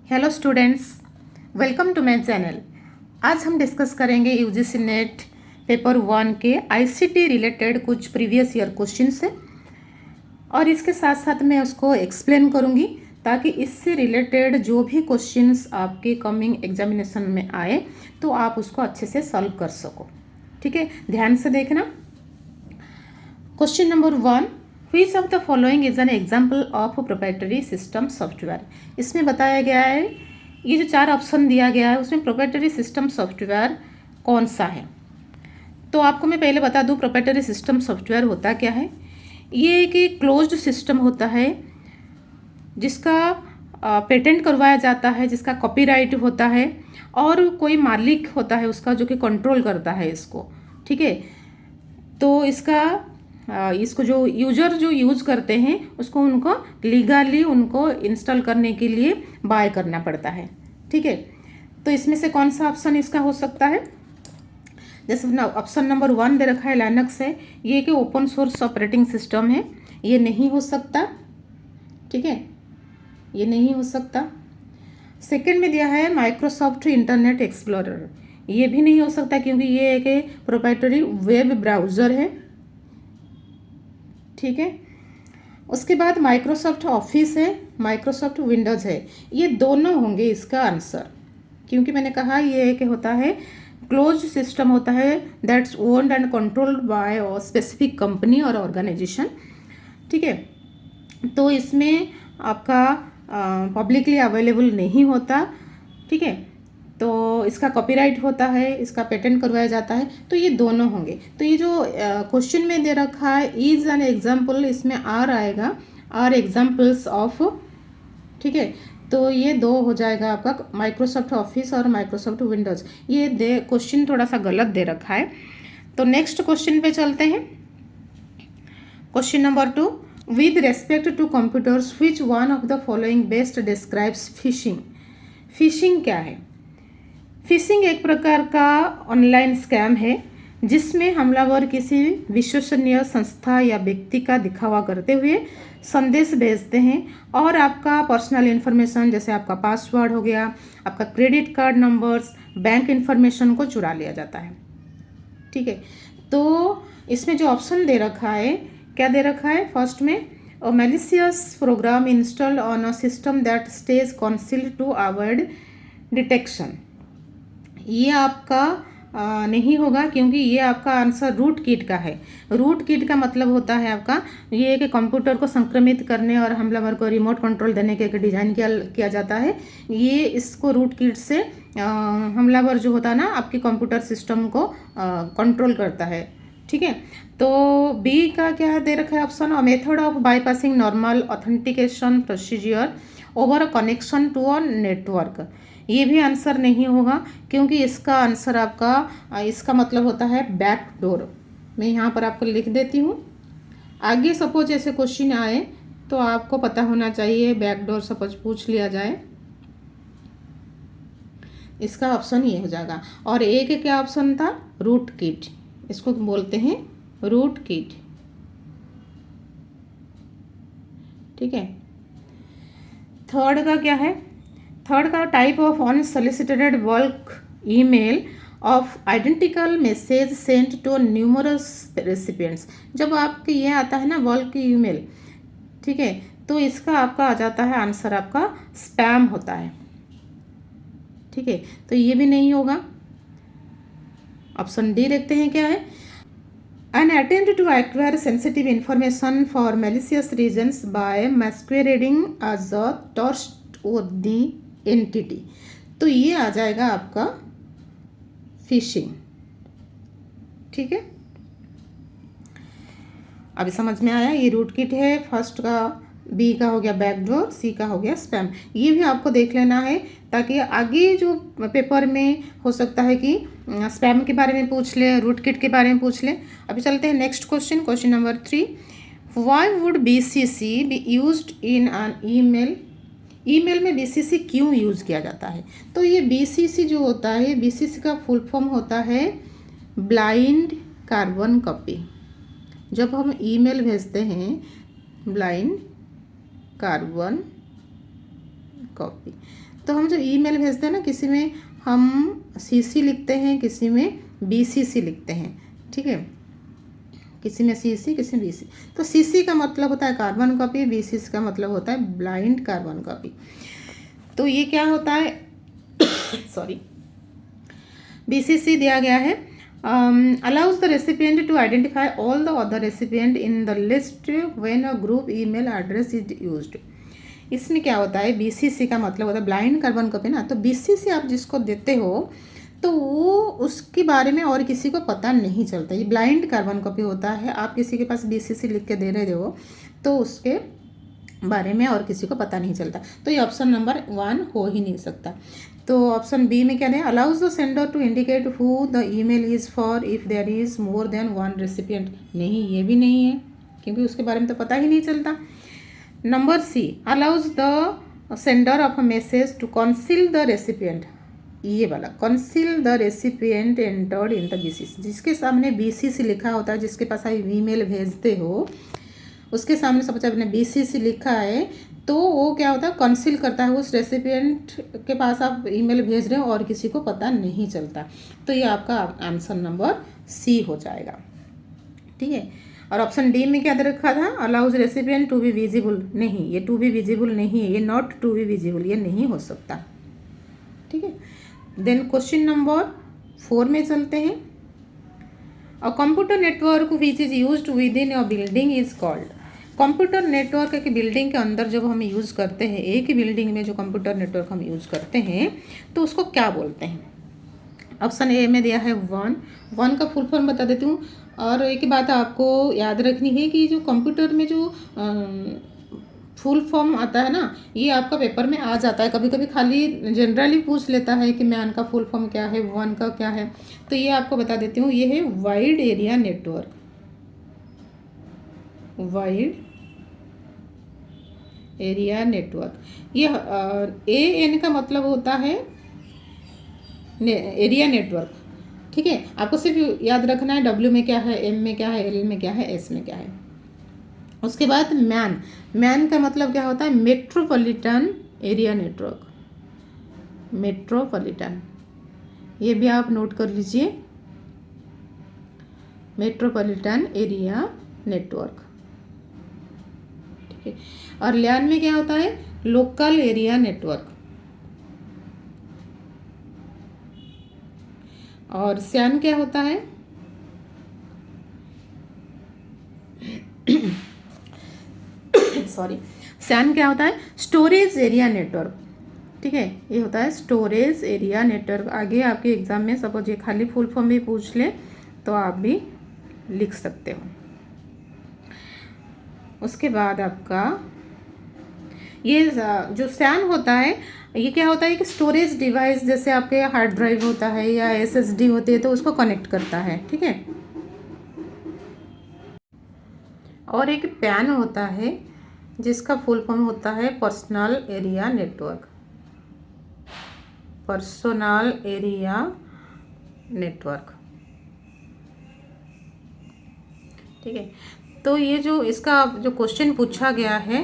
Hello students, welcome to my channel. आज हम discuss करेंगे यूजीसी नेट पेपर 1 के आईसीटी रिलेटेड कुछ प्रीवियस ईयर क्वेश्चंस है और इसके साथ साथ मैं उसको एक्सप्लेन करूंगी ताकि इससे रिलेटेड जो भी क्वेश्चंस आपके कमिंग एग्जामिनेशन में आए तो आप उसको अच्छे से सॉल्व कर सको। ठीक है, ध्यान से देखना। Question number 1, which of the following is an example of proprietary system software. इसमें बताया गया है, ये जो 4 ऑप्शन दिया गया है उसमें प्रोप्राइटरी सिस्टम सॉफ्टवेयर कौन सा है। तो आपको मैं पहले बता दूं प्रोप्राइटरी सिस्टम सॉफ्टवेयर होता क्या है। ये एक क्लोज्ड सिस्टम होता है जिसका पेटेंट करवाया जाता है, जिसका कॉपीराइट होता है और कोई मालिक होता है उसका जो कि कंट्रोल करता है इसको। ठीक है, तो इसको जो यूजर जो यूज़ करते हैं उसको उनको लीगली उनको इंस्टॉल करने के लिए बाय करना पड़ता है। ठीक है, तो इसमें से कौन सा ऑप्शन इसका हो सकता है। जैसे ऑप्शन नंबर 1 दे रखा है लाइनक्स है, ये कि ओपन सोर्स ऑपरेटिंग सिस्टम है, ये नहीं हो सकता। ठीक है, ये नहीं हो सकता। सेकंड में दिया है माइक्रोसॉफ्ट इंटरनेट एक्सप्लोरर, ये भी नहीं हो सकता क्योंकि ये एक प्रोप्राइटरी वेब ब्राउज़र है। ठीक है, उसके बाद माइक्रोसॉफ्ट ऑफिस है, माइक्रोसॉफ्ट विंडोज़ है, ये दोनों होंगे इसका आंसर। क्योंकि मैंने कहा ये एक होता है क्लोज सिस्टम होता है that's owned and controlled by a specific company और ऑर्गेनाइजेशन। ठीक है, तो इसमें आपका पब्लिकली अवेलेबल नहीं होता। ठीक है, तो इसका कॉपीराइट होता है, इसका पेटेंट करवाया जाता है, तो ये दोनों होंगे। तो ये जो क्वेश्चन में दे रखा है इज एन एग्जाम्पल, इसमें आर आएगा, आर एग्जाम्पल्स ऑफ। ठीक है, तो ये 2 हो जाएगा आपका माइक्रोसॉफ्ट ऑफिस और माइक्रोसॉफ्ट विंडोज़। ये क्वेश्चन थोड़ा सा गलत दे रखा है। तो नेक्स्ट क्वेश्चन पे चलते हैं। Question number 2, with respect to computers which one of the following best describes phishing. Phishing क्या है। फिशिंग एक प्रकार का ऑनलाइन स्कैम है जिसमें हमलावर किसी विश्वसनीय संस्था या व्यक्ति का दिखावा करते हुए संदेश भेजते हैं और आपका पर्सनल इन्फॉर्मेशन जैसे आपका पासवर्ड हो गया, आपका credit card numbers, bank information को चुरा लिया जाता है। ठीक है, तो इसमें जो ऑप्शन दे रखा है, क्या दे रखा है, फर्स्ट में a malicious program installed on a system that stays concealed to avoid detection. ये आपका नहीं होगा क्योंकि ये आपका आंसर रूट किट का है। रूट किट का मतलब होता है आपका ये कि कंप्यूटर को संक्रमित करने और हमलावर को रिमोट कंट्रोल देने के डिज़ाइन किया जाता है। ये इसको रूट किट से हमलावर जो होता है ना आपके कंप्यूटर सिस्टम को कंट्रोल करता है। ठीक है, तो बी का क्या दे रखा है option, method of bypassing normal authentication procedure over a connection to a network. ये भी आंसर नहीं होगा क्योंकि इसका आंसर आपका इसका मतलब होता है बैक डोर। मैं यहाँ पर आपको लिख देती हूँ, आगे सपोज ऐसे क्वेश्चन आए तो आपको पता होना चाहिए। बैक डोर सपोज पूछ लिया जाए, इसका ऑप्शन ये हो जाएगा। और एक क्या ऑप्शन था, रूट किट, इसको बोलते हैं रूट किट। ठीक है, थर्ड का क्या है, थर्ड का type of unsolicited bulk email of identical message sent to numerous recipients. जब आपके ये आता है ना बल्क ईमेल, ठीक है, तो इसका आपका आ जाता है आंसर आपका स्पैम होता है। ठीक है, तो ये भी नहीं होगा। ऑप्शन डी देखते हैं क्या है, an attempt to acquire sensitive information for malicious reasons by masquerading as a trustworthy entity। तो ये आ जाएगा आपका फिशिंग। ठीक है, अभी समझ में आया, ये रूट किट है। फर्स्ट का बी का हो गया बैकडोर, सी का हो गया स्पैम। ये भी आपको देख लेना है ताकि आगे जो पेपर में हो सकता है कि स्पैम के बारे में पूछ ले, रूट किट के बारे में पूछ ले। अभी चलते हैं next question, question number 3, why would BCC be used in an email. Email में BCC क्यों यूज़ किया जाता है। तो ये BCC जो होता है, BCC का फुल फॉर्म होता है ब्लाइंड कार्बन कॉपी। जब हम ईमेल भेजते हैं ब्लाइंड कार्बन कॉपी। तो हम जो ईमेल भेजते हैं ना, किसी में हम सीसी लिखते हैं, किसी में बीसीसी लिखते हैं, ठीक है, किसी में सीसी किसी में बीसी। तो सीसी का मतलब होता है कार्बन कॉपी, बीसीसी का मतलब होता है ब्लाइंड कार्बन कॉपी। तो ये क्या होता है सॉरी, बीसीसी दिया गया है, allows the recipient to identify all the other recipient in the list when a group email address is used। इसमें क्या होता है, बीसीसी का मतलब होता है ब्लाइंड कार्बन कॉपी ना। तो बीसीसी आप जिसको देते हो तो वो उसके बारे में और किसी को पता नहीं चलता। ये ब्लाइंड कार्बन कॉपी होता है। आप किसी के पास बीसीसी लिख के दे रहे हो तो उसके बारे में और किसी को पता नहीं चलता। तो ये ऑप्शन नंबर 1 हो ही नहीं सकता। तो ऑप्शन बी में क्या है, allows the sender to indicate who the email is for if there is more than 1 recipient. नहीं, ये भी नहीं है, क्योंकि उसके बारे में तो पता ही नहीं चलता। Number C, allows the sender of a message to conceal the recipient. ये वाला conceal the recipient entered in the BCC. जिसके सामने बीसीसी लिखा होता है, जिसके पास आप ईमेल भेजते हो उसके सामने सपोज आपने बीसीसी लिखा है, तो वो क्या होता है, कंसील करता है। उस रेसिपिएंट के पास आप ईमेल भेज रहे हो और किसी को पता नहीं चलता। तो ये आपका आंसर नंबर सी हो जाएगा, ठीक है। और ऑप्शन डी में क्या दे रखा था, allows recipient to be visible. नहीं, ये टू बी विजिबल नहीं है, ये नॉट टू बी विजिबल, ये नहीं हो सकता, ठीक है। देन क्वेश्चन नंबर 4 में चलते हैं। A computer network which is used with in a building is called. Computer network की बिल्डिंग के अंदर जब हम यूज़ करते हैं, एक ही बिल्डिंग में जो कंप्यूटर नेटवर्क हम यूज़ करते हैं, तो उसको क्या बोलते हैं। ऑप्शन ए में दिया है वन का फुल फॉर्म बता देती हूँ। और एक बात आपको याद रखनी है कि जो कंप्यूटर में जो फुल फॉर्म आता है ना, ये आपका पेपर में आ जाता है। कभी कभी खाली जनरली पूछ लेता है कि मैन का फुल फॉर्म क्या है, वन का क्या है। तो ये आपको बता देती हूँ, ये है wide area network. Wide area network. ये ए एन का मतलब होता है एरिया नेटवर्क, ठीक है। आपको सिर्फ याद रखना है डब्ल्यू में क्या है, एम में क्या है, एल में क्या है, एस में क्या है। उसके बाद मैन का मतलब क्या होता है, मेट्रोपॉलिटन एरिया नेटवर्क। मेट्रोपॉलिटन, ये भी आप नोट कर लीजिए, मेट्रोपॉलिटन एरिया नेटवर्क, ठीक है। और लैन में क्या होता है, लोकल एरिया नेटवर्क। और सैन क्या होता है, सॉरी, सैन क्या होता है, स्टोरेज एरिया नेटवर्क, ठीक है। ये होता है स्टोरेज एरिया नेटवर्क। आगे आपके एग्जाम में सपोज ये खाली फुल फॉर्म भी पूछ ले तो आप भी लिख सकते हो। उसके बाद आपका ये जो सैन होता है, ये क्या होता है कि स्टोरेज डिवाइस, जैसे आपके हार्ड ड्राइव होता है या एसएसडी होती है, तो उसको कनेक्ट करता है, ठीक है। और एक पैन होता है जिसका फुल फॉर्म होता है personal area network. Personal area network, ठीक है। तो ये जो इसका जो क्वेश्चन पूछा गया है,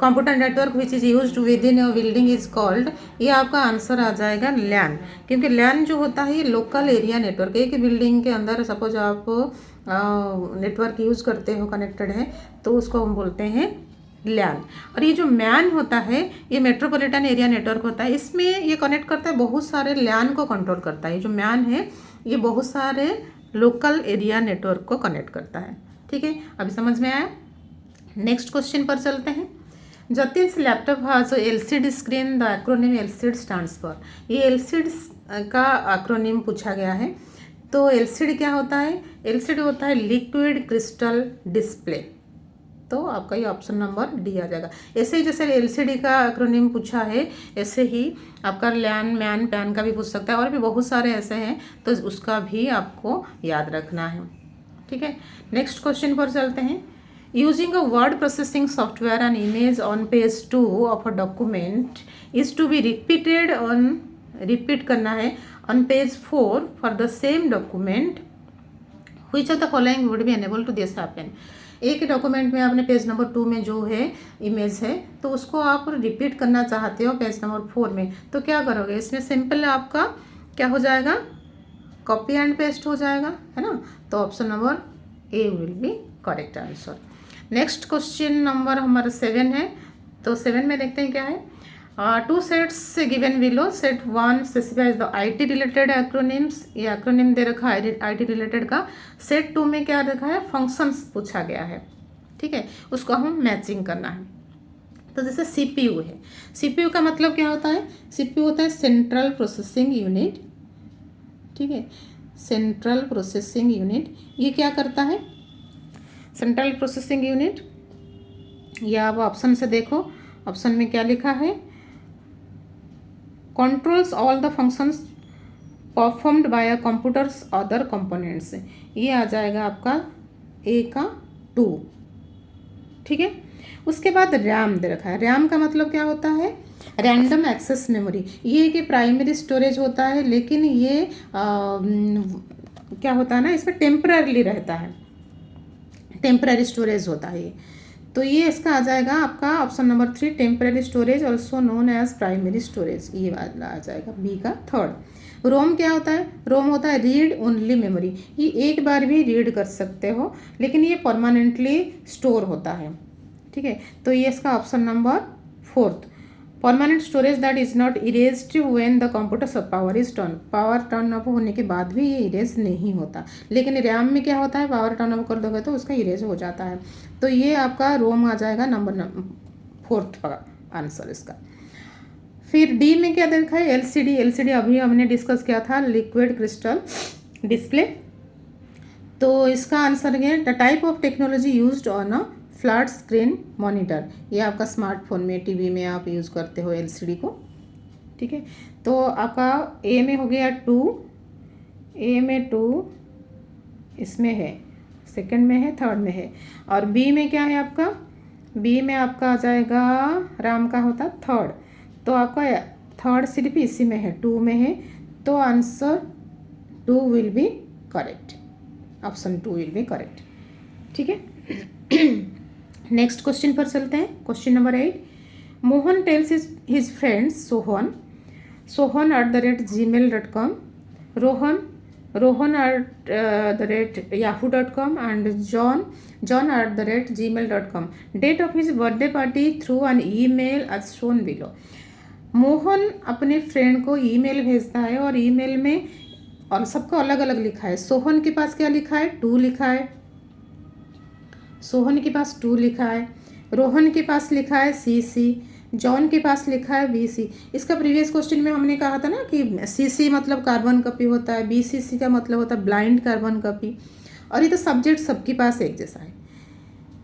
computer network which is used with in a building is called, ये आपका आंसर आ जाएगा लैन। क्योंकि लैन जो होता है ये लोकल एरिया नेटवर्क। एक ही बिल्डिंग के अंदर सपोज आप नेटवर्क यूज़ करते हो, कनेक्टेड है, तो उसको हम बोलते हैं लैन। और ये जो मैन होता है ये मेट्रोपॉलिटन एरिया नेटवर्क होता है। इसमें ये कनेक्ट करता है, बहुत सारे लैन को कंट्रोल करता है। जो मैन है ये बहुत सारे लोकल एरिया नेटवर्क को कनेक्ट करता है, ठीक है। अभी समझ में आया। नेक्स्ट क्वेश्चन पर चलते हैं। Jatin's laptop has LCD screen, the acronym LCD stands for. ये एलसीडी का एक्रोनिम पूछा गया है। तो एलसीडी क्या होता है, एलसीडी होता है लिक्विड क्रिस्टल डिस्प्ले। तो आपका ये ऑप्शन नंबर डी आ जाएगा। ऐसे ही जैसे एलसीडी का एक्रोनिम पूछा है, ऐसे ही आपका लैन, मैन, पैन का भी पूछ सकता है। और भी बहुत सारे ऐसे हैं, तो उसका भी आपको याद रखना है, ठीक है। नेक्स्ट क्वेश्चन पर चलते हैं। Using a word processing software an image on page 2 of a document is to be repeated on, repeat करना है on page 4 for the same document, which of the following would be enable to this happen. एक ही document में आपने page number 2 में जो है image है तो उसको आप रिपीट करना चाहते हो पेज नंबर 4 में, तो क्या करोगे, इसमें सिंपल आपका क्या हो जाएगा, कॉपी एंड पेस्ट हो जाएगा, है ना। तो option number A will be correct answer. Next question number हमारा 7 है। तो 7 में देखते हैं क्या है। Two sets given below, set 1 specifies the IT related acronyms, ये एक्रोनिम दे रखा है आईटी रिलेटेड का। सेट 2 में क्या रखा है, फंक्शंस पूछा गया है, ठीक है, उसको हम मैचिंग करना है। तो जैसे सीपीयू है, सीपीयू का मतलब क्या होता है, सीपीयू होता है सेंट्रल प्रोसेसिंग यूनिट, ठीक है, सेंट्रल प्रोसेसिंग यूनिट। ये क्या करता है सेंट्रल प्रोसेसिंग यूनिट, या आप ऑप्शन से देखो, ऑप्शन में क्या लिखा है, controls all the functions performed by a computers other components, ये आ जाएगा आपका ए का 2, ठीक है। उसके बाद रैम दे रखा है, रैम का मतलब क्या होता है, रैंडम एक्सेस मेमोरी। ये एक प्राइमरी स्टोरेज होता है, लेकिन ये क्या होता है ना, इसमें टेम्पररी रहता है, टेम्पररी स्टोरेज होता है ये। तो ये इसका आ जाएगा आपका option number 3, temporary storage also known as primary storage, ये वाला आ जाएगा बी का 3rd। रोम क्या होता है, रोम होता है रीड ओनली मेमोरी, ये एक बार भी रीड कर सकते हो, लेकिन ये परमानेंटली स्टोर होता है, ठीक है। तो ये इसका option number 4th, permanent storage that is not erased when the computer power is turn, power turn up होने के बाद भी ये इरेज नहीं होता। लेकिन रैम में क्या होता है, पावर टर्न अप कर दोगे तो उसका इरेज हो जाता है। तो ये आपका रोम आ जाएगा नंबर 4th का आंसर इसका। फिर डी में क्या देखा है, एलसीडी, एलसीडी अभी हमने डिस्कस किया था, लिक्विड क्रिस्टल डिस्प्ले। तो इसका आंसर है the type of technology used on a flat screen monitor, ये आपका स्मार्टफोन में, टीवी में आप यूज़ करते हो एलसीडी को, ठीक है। तो आपका ए में हो गया 2, ए में 2 इसमें है, सेकंड में है, थर्ड में है। और बी में क्या है आपका, बी में आपका आ जाएगा राम का होता 3rd, तो आपका 3rd सिर्फ इसी में है, 2 में है, तो answer 2 will be correct, option 2 will be correct, ठीक है। नेक्स्ट क्वेश्चन पर चलते हैं, question number 8। Mohan tales his friends sohan@gmail.com, rohan@yahoo.com and john@gmail.com, date of his birthday party through an email as shown below। Mohan अपने फ्रेंड को email भेजता है और ईमेल में और सबको अलग अलग लिखा है। सोहन के पास क्या लिखा है, 2 लिखा है, सोहन के पास 2 लिखा है, रोहन के पास लिखा है CC, जॉन के पास लिखा है BC। इसका प्रीवियस क्वेश्चन में हमने कहा था ना कि CC मतलब कार्बन कॉपी होता है, BCC का मतलब होता है ब्लाइंड कार्बन कॉपी, और ये तो सब्जेक्ट सबके पास एक जैसा है,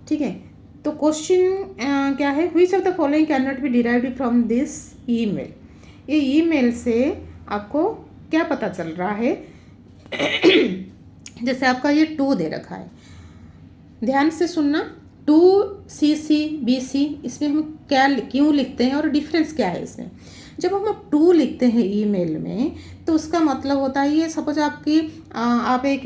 ठीक है। तो क्वेश्चन क्या है, which of the following can not be derived from this email, ये ईमेल से आपको क्या पता चल रहा है। जैसे आपका ये 2 दे रखा है, ध्यान से सुनना, 2CC BC, इसमें हम क्या क्यों लिखते हैं और डिफरेंस क्या है इसमें। जब हम 2 लिखते हैं ईमेल में तो उसका मतलब होता है, ये सपोज आपकी आप एक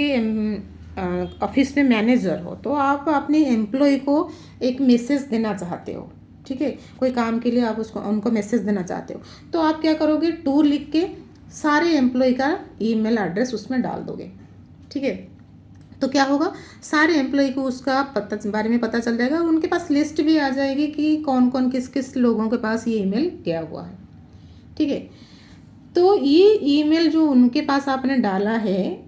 ऑफिस में मैनेजर हो, तो आप अपने एम्प्लॉय को एक मैसेज देना चाहते हो, ठीक है, कोई काम के लिए आप उनको मैसेज देना चाहते हो, तो आप क्या करोगे, 2 लिख के सारे एम्प्लॉय का ईमेल एड्रेस उसमें डाल दोगे, ठीक है। तो क्या होगा, सारे एम्प्लॉय को उसका बारे में पता चल जाएगा, उनके पास लिस्ट भी आ जाएगी कि कौन कौन किस किस लोगों के पास ये ईमेल गया हुआ है, ठीक है। तो ये ईमेल जो उनके पास आपने डाला है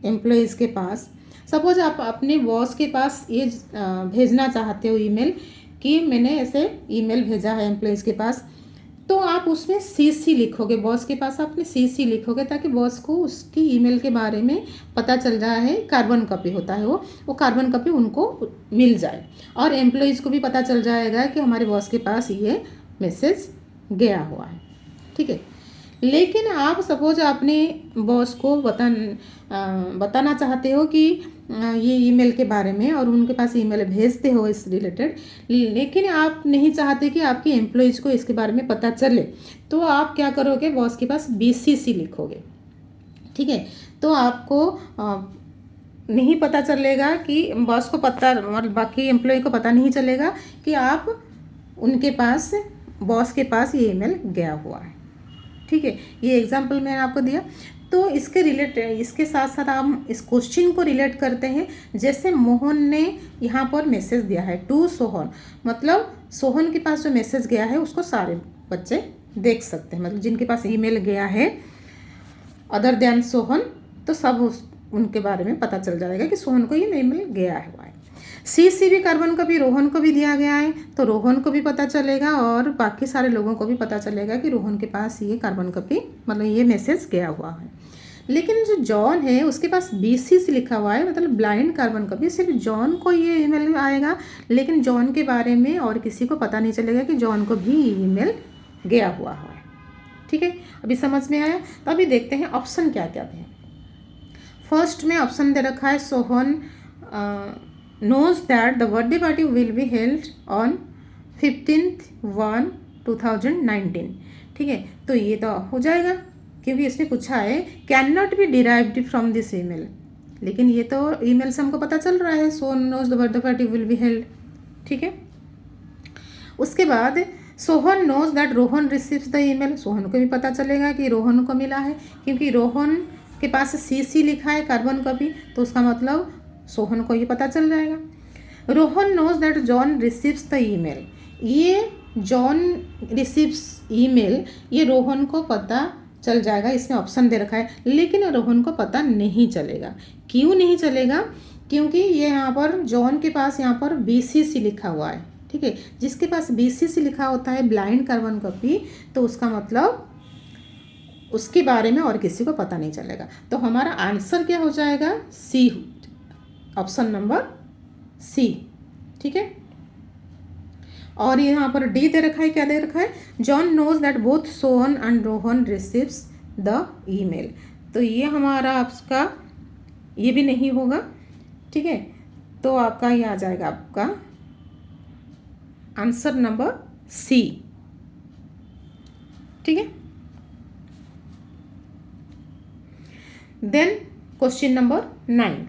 एम्प्लॉयज़ के पास, सपोज आप अपने बॉस के पास ये भेजना चाहते हो ईमेल कि मैंने ऐसे ईमेल भेजा है एम्प्लॉयज़ के पास, तो आप उसमें CC लिखोगे, बॉस के पास आपने CC लिखोगे ताकि बॉस को उसकी ईमेल के बारे में पता चल रहा है, कार्बन कॉपी होता है वो कार्बन कॉपी उनको मिल जाए, और एम्प्लॉयज़ को भी पता चल जाएगा कि हमारे बॉस के पास ये मैसेज गया हुआ है, ठीक है। लेकिन आप सपोज आपने बॉस को बताना चाहते हो कि ये ईमेल के बारे में, और उनके पास ईमेल भेजते हो इस रिलेटेड, लेकिन आप नहीं चाहते कि आपके एम्प्लॉयज़ को इसके बारे में पता चले, तो आप क्या करोगे, बॉस के पास BCC लिखोगे, ठीक है। तो आपको नहीं पता चलेगा कि बॉस को पता और बाकी एम्प्लॉय को पता नहीं चलेगा कि आप उनके पास, बॉस के पास ये ईमेल गया हुआ है। ठीक है, ये एग्जाम्पल मैंने आपको दिया। तो इसके साथ साथ हम इस क्वेश्चन को रिलेट करते हैं। जैसे मोहन ने यहाँ पर मैसेज दिया है टू सोहन, मतलब सोहन के पास जो मैसेज गया है उसको सारे बच्चे देख सकते हैं, मतलब जिनके पास ईमेल गया है अदर देन सोहन, तो सब उनके बारे में पता चल जाएगा कि सोहन को ये ईमेल गया हुआ है। सी भी कार्बन का भी रोहन को भी दिया गया है, तो रोहन को भी पता चलेगा और बाकी सारे लोगों को भी पता चलेगा कि रोहन के पास ये कार्बन कॉपी, मतलब ये मैसेज गया हुआ है। लेकिन जो जॉन है उसके पास BC से लिखा हुआ है, मतलब ब्लाइंड कार्बन कॉपी, सिर्फ जॉन को ये ईमेल आएगा, लेकिन जॉन के बारे में और किसी को पता नहीं चलेगा कि जॉन को भी ईमेल गया हुआ है। ठीक है, अभी समझ में आया। तो अभी देखते हैं ऑप्शन क्या क्या है। फर्स्ट में ऑप्शन दे रखा है Sohan knows that the birthday party will be held on 15/1/2019। ठीक है, तो ये तो हो जाएगा क्योंकि इसमें पूछा है can not be derived from this email, लेकिन ये तो ईमेल से हमको पता चल रहा है Sohan knows the birthday party will be held. ठीक है, उसके बाद Sohan knows that Rohan receives the email, Sohan को भी पता चलेगा कि रोहन को मिला है, क्योंकि रोहन के पास CC लिखा है कार्बन कॉपी, तो उसका मतलब सोहन को ये पता चल जाएगा। Rohan knows that John receives the email, ये जॉन रिसीव्स ईमेल, ये रोहन को पता चल जाएगा, इसमें ऑप्शन दे रखा है, लेकिन रोहन को पता नहीं चलेगा। क्यों नहीं चलेगा? क्योंकि ये यहाँ पर जॉन के पास यहाँ पर BCC लिखा हुआ है। ठीक है, जिसके पास BCC लिखा होता है ब्लाइंड कार्बन कॉपी, तो उसका मतलब उसके बारे में और किसी को पता नहीं चलेगा। तो हमारा आंसर क्या हो जाएगा? C, option number C। ठीक है, और यहाँ पर D दे रखा है, क्या दे रखा है? John knows that both Sohan and Rohan receives the email, तो ये हमारा आपका ये भी नहीं होगा। ठीक है, तो आपका ये आ जाएगा आपका आंसर नंबर C। ठीक है, then question number 9,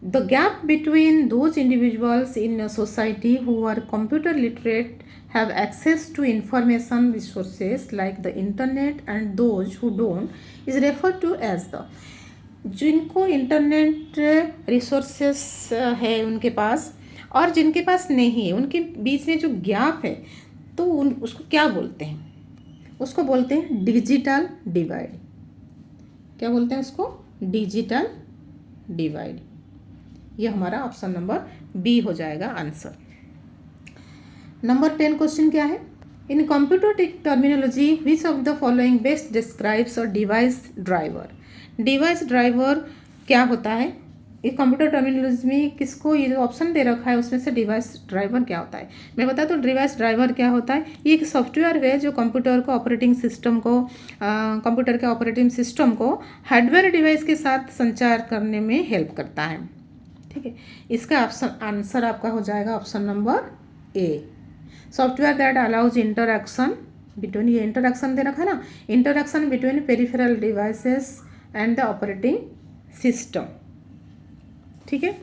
the gap between those individuals in a society who are computer literate, have access to information resources like the internet, and those who don't is referred to as the, जिनको internet resources है उनके पास और जिनके पास नहीं है, उनके बीच में जो गैप है, तो उसको क्या बोलते हैं? उसको बोलते हैं डिजिटल डिवाइड। क्या बोलते हैं उसको? Digital divide. ये हमारा ऑप्शन नंबर B हो जाएगा आंसर। नंबर 10 क्वेश्चन क्या है? इन computer terminology which of the following best describes a device driver. Device driver क्या होता है? ये कंप्यूटर टर्मिनोलॉजी में किसको, ये जो ऑप्शन दे रखा है उसमें से डिवाइस ड्राइवर क्या होता है? मैं बता दूँ डिवाइस ड्राइवर क्या होता है। ये एक सॉफ्टवेयर है जो कंप्यूटर को, ऑपरेटिंग सिस्टम को, कंप्यूटर के ऑपरेटिंग सिस्टम को हार्डवेयर डिवाइस के साथ संचार करने में हेल्प करता है। ठीक है, इसका आंसर आपका हो जाएगा option number A, software that allows interaction between, ये इंटरैक्शन दे रखा है ना, interaction between peripheral devices and the operating system. ठीक है,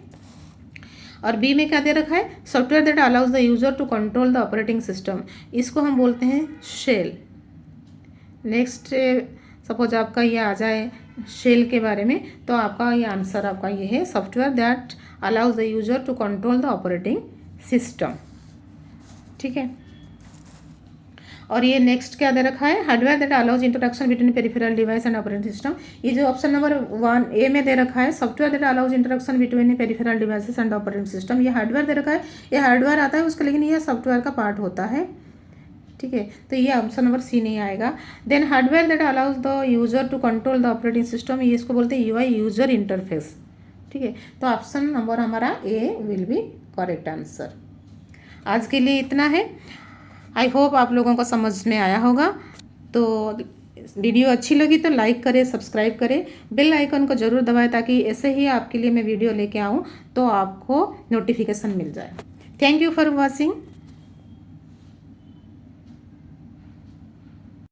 और B में क्या दे रखा है? Software that allows the user to control the operating system, इसको हम बोलते हैं शेल। नेक्स्ट सपोज आपका ये आ जाए शेल के बारे में, तो आपका ये आंसर आपका ये है software that allows the user to control the operating system. ठीक है, और ये नेक्स्ट क्या दे रखा है? Hardware that allows interaction between peripheral device and operating system. ये जो ऑप्शन नंबर 1A में दे रखा है software that allows interaction between peripheral devices and operating system, ये हार्डवेयर दे रखा है, ये हार्डवेयर आता है उसका, लेकिन ये सॉफ्टवेयर का पार्ट होता है। ठीक है, तो ये ऑप्शन नंबर C नहीं आएगा। Then hardware that allows the user to control the operating system, ये इसको बोलते हैं UI, यूजर इंटरफेस। ठीक है, तो ऑप्शन नंबर हमारा A will be correct answer. आज के लिए इतना है। आई होप आप लोगों को समझ में आया होगा। तो वीडियो अच्छी लगी तो लाइक करें, सब्सक्राइब करें, बेल आइकन को ज़रूर दबाएं ताकि ऐसे ही आपके लिए मैं वीडियो लेके आऊँ तो आपको नोटिफिकेशन मिल जाए। Thank you for watching.